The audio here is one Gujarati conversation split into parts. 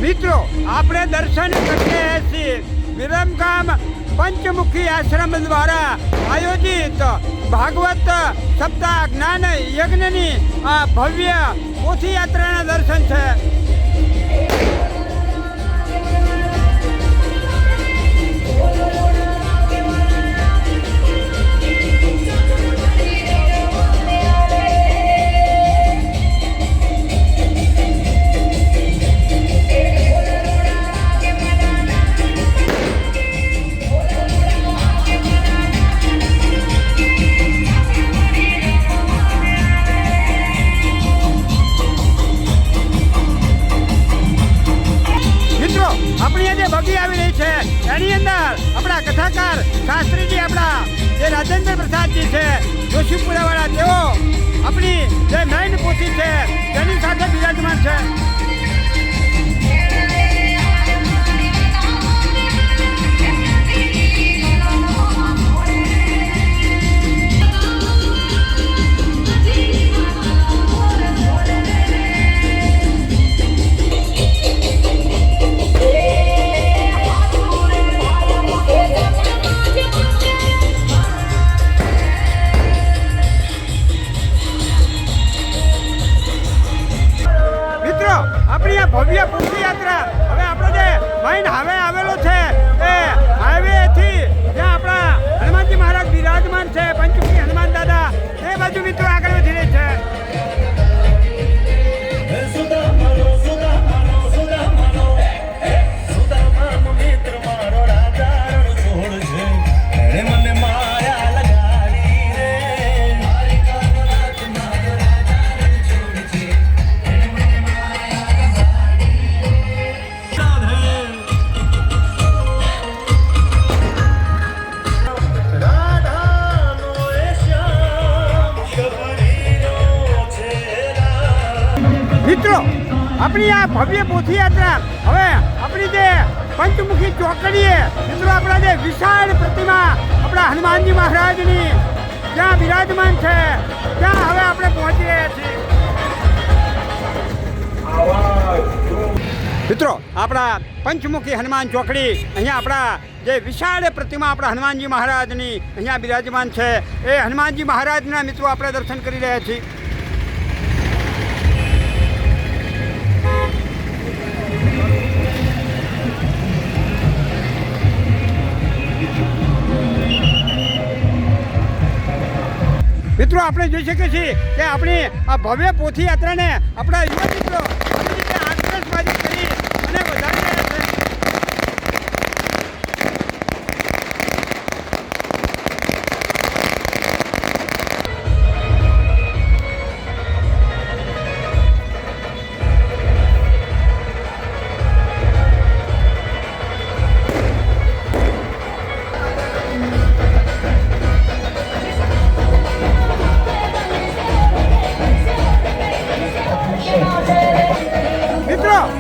મિત્રો આપણે દર્શન કરીએ છીએ વિરમગામ પંચમુખી આશ્રમ દ્વારા આયોજિત ભાગવત સપ્તાહ જ્ઞાન યજ્ઞની આ ભવ્ય પોથી યાત્રાના દર્શન છે. આપણી જે બગી આવી રહી છે એની અંદર આપણા કથાકાર શાસ્ત્રીજી આપણા જે રાજેન્દ્ર પ્રસાદજી છે જોશીપુરાવાળા તેઓ આપણી જે મેઇન પોથી છે તેની સાથે બિરાજમાન છે. આપણી આ ભવ્ય પોથી યાત્રા હવે આપણો જે મેઇન હાઈવે આવેલો છે એ હાઈવેથી જ્યાં આપણા હનુમાનજી મહારાજ બિરાજમાન છે પંચમુખી હનુમાન દાદા એ બાજુ મિત્રો આગળ વધી રહી છે. મિત્રો આપણી આ ભવ્ય પોથી યાત્રા હવે આપણી જે પંચમુખી ચોકડીએ મિત્રો આપણા જે વિશાળ પ્રતિમા આપણા હનુમાનજી મહારાજની જ્યાં બિરાજમાન છે ત્યાં હવે આપણે પહોંચી રહ્યા છીએ. મિત્રો આપણા પંચમુખી હનુમાન ચોકડી અહીંયા આપણા જે વિશાળ પ્રતિમા આપણા હનુમાનજી મહારાજની અહીંયા બિરાજમાન છે એ હનુમાનજી મહારાજના મિત્રો આપણે દર્શન કરી રહ્યા છીએ. મિત્રો આપણે જોઈ શકીએ છીએ કે આપણી આ ભવ્ય પોથી યાત્રાને આપણા યુવા મિત્રો આત્મસબાજી કરી અને વધારી રહ્યા છે.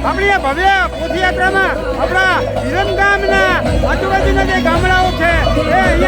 આપણી આ ભવ્ય પોથી યાત્રામાં આપણા વિરમગામના આજુબાજુના જે ગામડાઓ છે એ અહીંયા